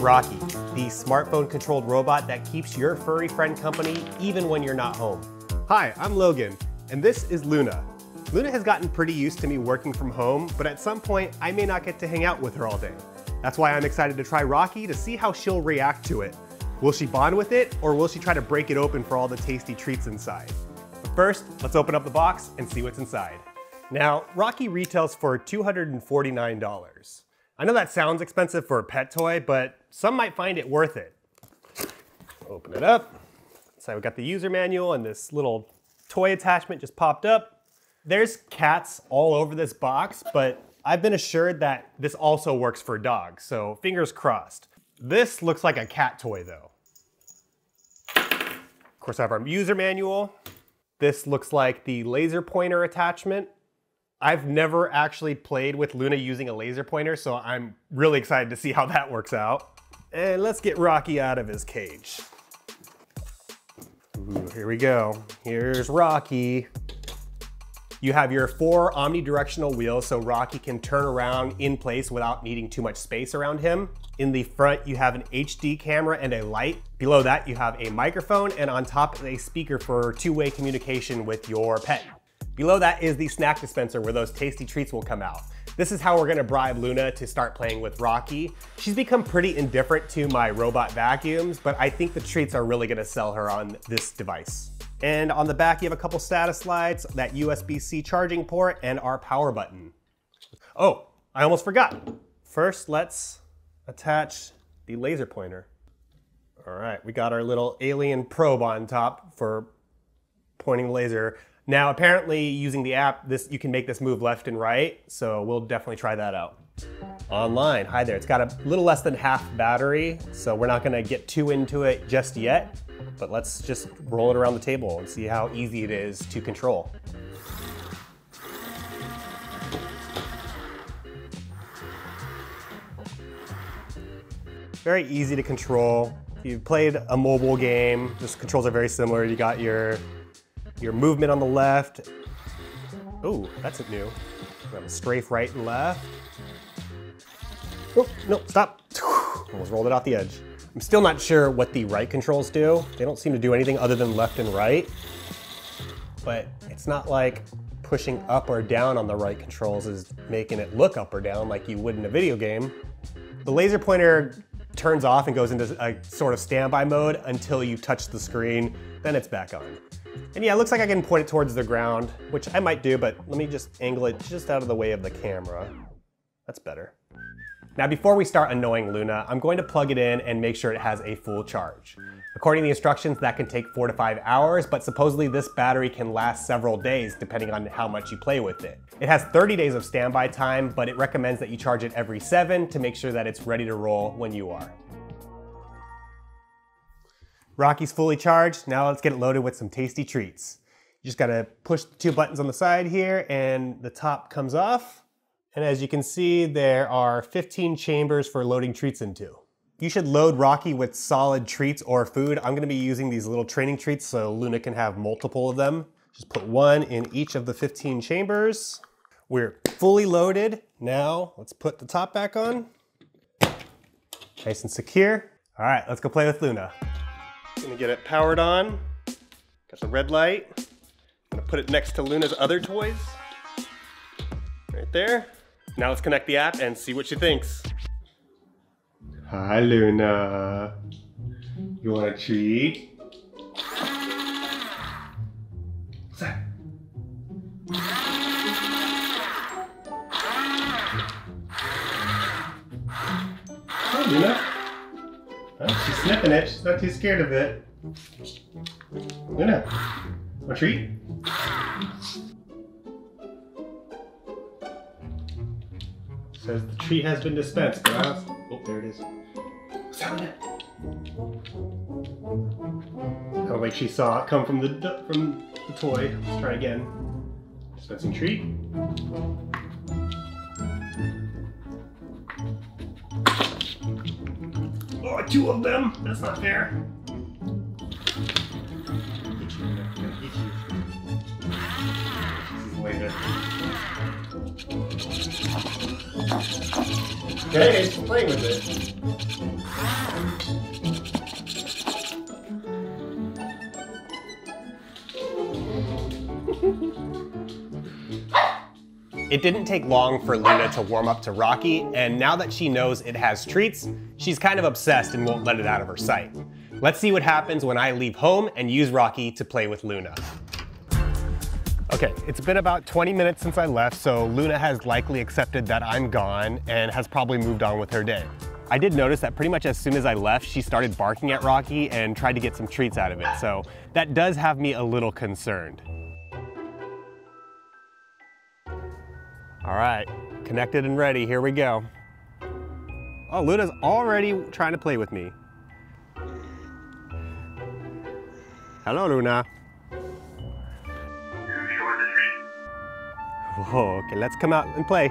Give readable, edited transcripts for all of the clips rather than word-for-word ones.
Rocki, the smartphone-controlled robot that keeps your furry friend company even when you're not home. Hi, I'm Logan, and this is Luna. Luna has gotten pretty used to me working from home, but at some point, I may not get to hang out with her all day. That's why I'm excited to try Rocki to see how she'll react to it. Will she bond with it, or will she try to break it open for all the tasty treats inside? But first, let's open up the box and see what's inside. Now, Rocki retails for $249. I know that sounds expensive for a pet toy, but some might find it worth it. Open it up. So we've got the user manual and this little toy attachment just popped up. There's cats all over this box, but I've been assured that this also works for dogs, so fingers crossed. This looks like a cat toy though. Of course, I have our user manual. This looks like the laser pointer attachment. I've never actually played with Luna using a laser pointer, so I'm really excited to see how that works out. And let's get Rocki out of his cage. Ooh, here we go. Here's Rocki. You have your 4 omnidirectional wheels, so Rocki can turn around in place without needing too much space around him. In the front, you have an HD camera and a light. Below that, you have a microphone, and on top, a speaker for two-way communication with your pet. Below that is the snack dispenser where those tasty treats will come out. This is how we're gonna bribe Luna to start playing with Rocki. She's become pretty indifferent to my robot vacuums, but I think the treats are really gonna sell her on this device. And on the back, you have a couple status lights, that USB-C charging port, and our power button. Oh, I almost forgot. First, let's attach the laser pointer. All right, we got our little alien probe on top for pointing the laser. Now, apparently, using the app, you can make this move left and right, so we'll definitely try that out. Online, hi there. It's got a little less than half battery, so we're not gonna get too into it just yet, but let's just roll it around the table and see how easy it is to control. Very easy to control. If you've played a mobile game, the controls are very similar. You got your movement on the left. Oh, that's new. We have a strafe right and left. Oh, no, stop. Almost rolled it off the edge. I'm still not sure what the right controls do. They don't seem to do anything other than left and right. But it's not like pushing up or down on the right controls is making it look up or down like you would in a video game. The laser pointer turns off and goes into a sort of standby mode until you touch the screen, then it's back on. And yeah, it looks like I can point it towards the ground, which I might do, but let me just angle it just out of the way of the camera. That's better. Now, before we start annoying Luna, I'm going to plug it in and make sure it has a full charge. According to the instructions, that can take 4 to 5 hours, but supposedly this battery can last several days depending on how much you play with it. It has 30 days of standby time, but it recommends that you charge it every 7 to make sure that it's ready to roll when you are. Rocki's fully charged. Now let's get it loaded with some tasty treats. You just gotta push the 2 buttons on the side here and the top comes off. And as you can see, there are 15 chambers for loading treats into. You should load Rocki with solid treats or food. I'm gonna be using these little training treats so Luna can have multiple of them. Just put 1 in each of the 15 chambers. We're fully loaded. Now let's put the top back on. Nice and secure. All right, let's go play with Luna. Gonna get it powered on. Got the red light. I'm gonna put it next to Luna's other toys. Right there. Now let's connect the app and see what she thinks. Hi, Luna. You want a treat? What's that? Hi, Luna. Oh, she's sniffing it. She's not too scared of it. Luna, want a treat? Says the treat has been dispensed, guys. Oh, there it is. What's that, Luna? Kind of like she saw it come from the toy. Let's try again. Dispensing treat. Oh, 2 of them. That's not fair. Okay, she's playing with it. It didn't take long for Luna to warm up to Rocki, and now that she knows it has treats, she's kind of obsessed and won't let it out of her sight. Let's see what happens when I leave home and use Rocki to play with Luna. Okay, it's been about 20 minutes since I left, so Luna has likely accepted that I'm gone and has probably moved on with her day. I did notice that pretty much as soon as I left, she started barking at Rocki and tried to get some treats out of it, so that does have me a little concerned. All right, connected and ready, here we go. Oh, Luna's already trying to play with me. Hello, Luna. Whoa, okay, let's come out and play.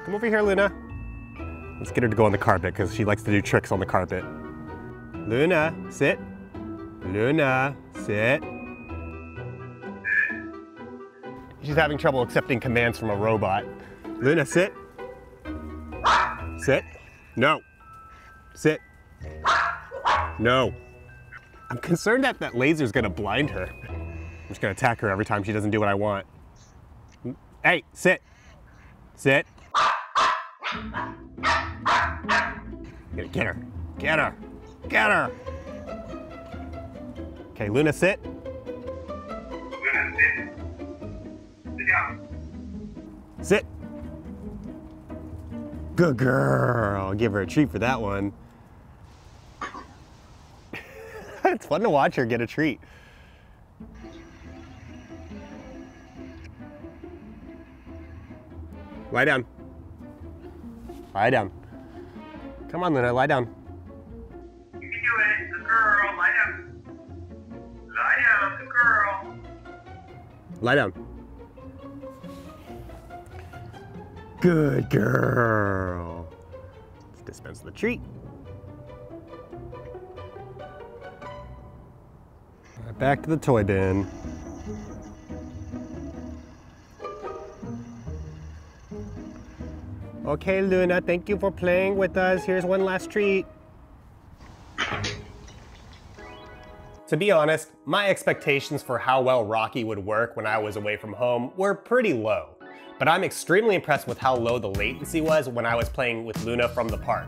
Come over here, Luna. Let's get her to go on the carpet because she likes to do tricks on the carpet. Luna, sit. Luna, sit. She's having trouble accepting commands from a robot. Luna, sit. Sit. No. Sit. No. I'm concerned that that laser's gonna blind her. I'm just gonna attack her every time she doesn't do what I want. Hey, sit. Sit. Get her. Get her. Get her. Okay, Luna, sit. Luna, sit. Sit down. Sit. Good girl. I'll give her a treat for that one. It's fun to watch her get a treat. Lie down. Lie down. Come on, Luna, lie down. You can do it. Good girl. Lie down. Lie down. Good girl. Lie down. Good girl. Let's dispense the treat. Right, back to the toy bin. Okay, Luna, thank you for playing with us. Here's one last treat. To be honest, my expectations for how well Rocki would work when I was away from home were pretty low. But I'm extremely impressed with how low the latency was when I was playing with Luna from the park.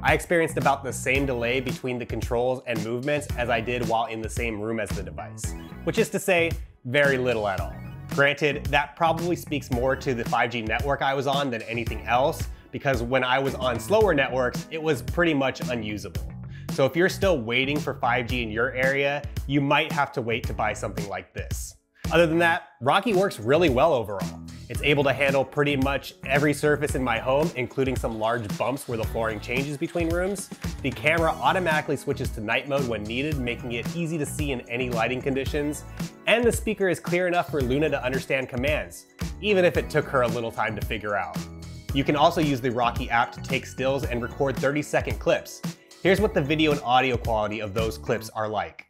I experienced about the same delay between the controls and movements as I did while in the same room as the device, which is to say, very little at all. Granted, that probably speaks more to the 5G network I was on than anything else, because when I was on slower networks, it was pretty much unusable. So if you're still waiting for 5G in your area, you might have to wait to buy something like this. Other than that, Rocki works really well overall. It's able to handle pretty much every surface in my home, including some large bumps where the flooring changes between rooms. The camera automatically switches to night mode when needed, making it easy to see in any lighting conditions. And the speaker is clear enough for Luna to understand commands, even if it took her a little time to figure out. You can also use the Rocki app to take stills and record 30-second clips. Here's what the video and audio quality of those clips are like.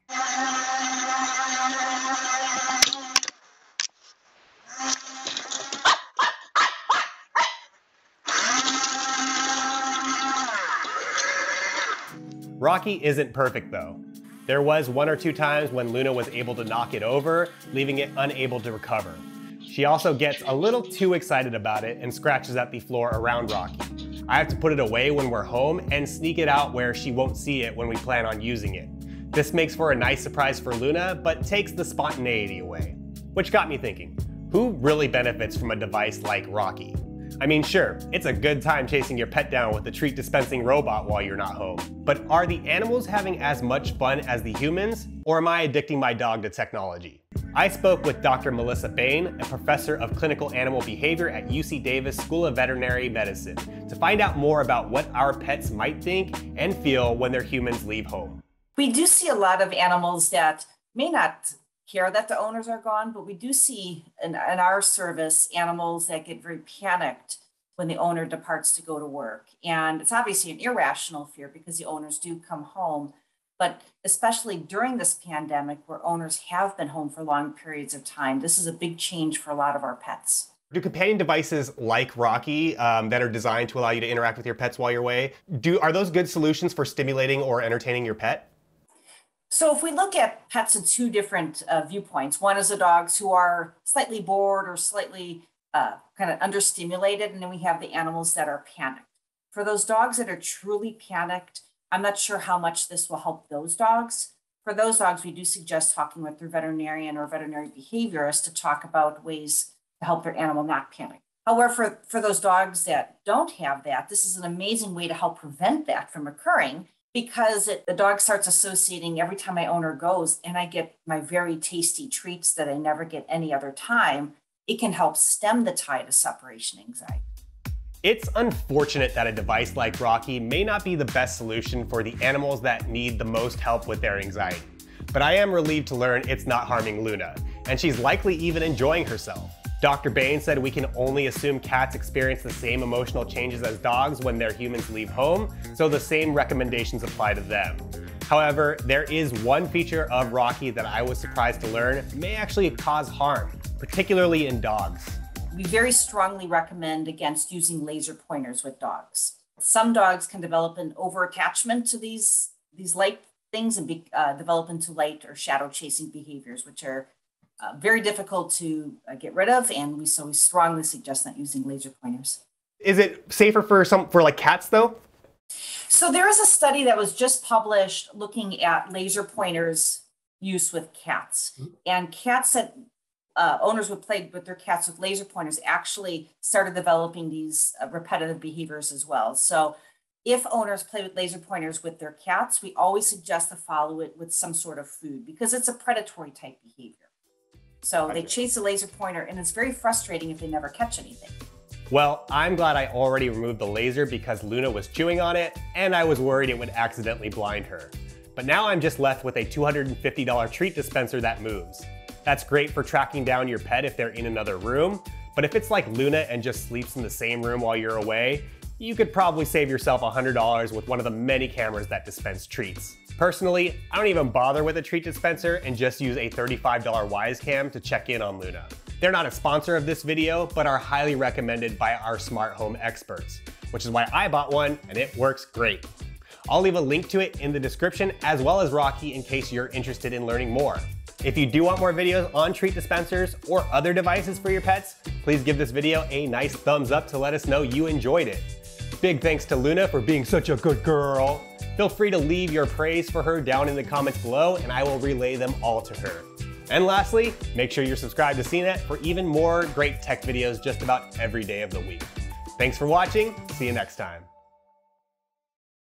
Rocki isn't perfect though. There was 1 or 2 times when Luna was able to knock it over, leaving it unable to recover. She also gets a little too excited about it and scratches at the floor around Rocki. I have to put it away when we're home and sneak it out where she won't see it when we plan on using it. This makes for a nice surprise for Luna, but takes the spontaneity away. Which got me thinking, who really benefits from a device like Rocki? I mean, sure, it's a good time chasing your pet down with a treat dispensing robot while you're not home. But are the animals having as much fun as the humans? Or am I addicting my dog to technology? I spoke with Dr. Melissa Bain, a professor of clinical animal behavior at UC Davis School of Veterinary Medicine, to find out more about what our pets might think and feel when their humans leave home. We do see a lot of animals that may not care that the owners are gone, but we do see in our service animals that get very panicked when the owner departs to go to work. And it's obviously an irrational fear because the owners do come home, but especially during this pandemic where owners have been home for long periods of time, this is a big change for a lot of our pets. Do companion devices like Rocki that are designed to allow you to interact with your pets while you're away, are those good solutions for stimulating or entertaining your pet? So if we look at pets in two different viewpoints, one is the dogs who are slightly bored or slightly kind of understimulated, and then we have the animals that are panicked. For those dogs that are truly panicked, I'm not sure how much this will help those dogs. For those dogs, we do suggest talking with their veterinarian or veterinary behaviorist to talk about ways to help their animal not panic. However, for those dogs that don't have that, this is an amazing way to help prevent that from occurring, because the dog starts associating every time my owner goes and I get my very tasty treats that I never get any other time. It can help stem the tide of separation anxiety. It's unfortunate that a device like Rocki may not be the best solution for the animals that need the most help with their anxiety. But I am relieved to learn it's not harming Luna, and she's likely even enjoying herself. Dr. Bain said we can only assume cats experience the same emotional changes as dogs when their humans leave home, so the same recommendations apply to them. However, there is one feature of Rocki that I was surprised to learn may actually cause harm, particularly in dogs. We very strongly recommend against using laser pointers with dogs. Some dogs can develop an over-attachment to these light things and develop into light or shadow chasing behaviors, which are very difficult to get rid of, and we strongly suggest not using laser pointers. Is it safer for like cats though? So there is a study that was just published looking at laser pointers use with cats, and cats that owners would play with their cats with laser pointers actually started developing these repetitive behaviors as well. So if owners play with laser pointers with their cats, we always suggest to follow it with some sort of food because it's a predatory type behavior. So they chase a laser pointer, and it's very frustrating if they never catch anything. Well, I'm glad I already removed the laser because Luna was chewing on it, and I was worried it would accidentally blind her. But now I'm just left with a $250 treat dispenser that moves. That's great for tracking down your pet if they're in another room, but if it's like Luna and just sleeps in the same room while you're away, you could probably save yourself $100 with one of the many cameras that dispense treats. Personally, I don't even bother with a treat dispenser and just use a $35 Wise Cam to check in on Luna. They're not a sponsor of this video, but are highly recommended by our smart home experts, which is why I bought one and it works great. I'll leave a link to it in the description as well as Rocki in case you're interested in learning more. If you do want more videos on treat dispensers or other devices for your pets, please give this video a nice thumbs up to let us know you enjoyed it. Big thanks to Luna for being such a good girl. Feel free to leave your praise for her down in the comments below and I will relay them all to her. And lastly, make sure you're subscribed to CNET for even more great tech videos just about every day of the week. Thanks for watching, see you next time.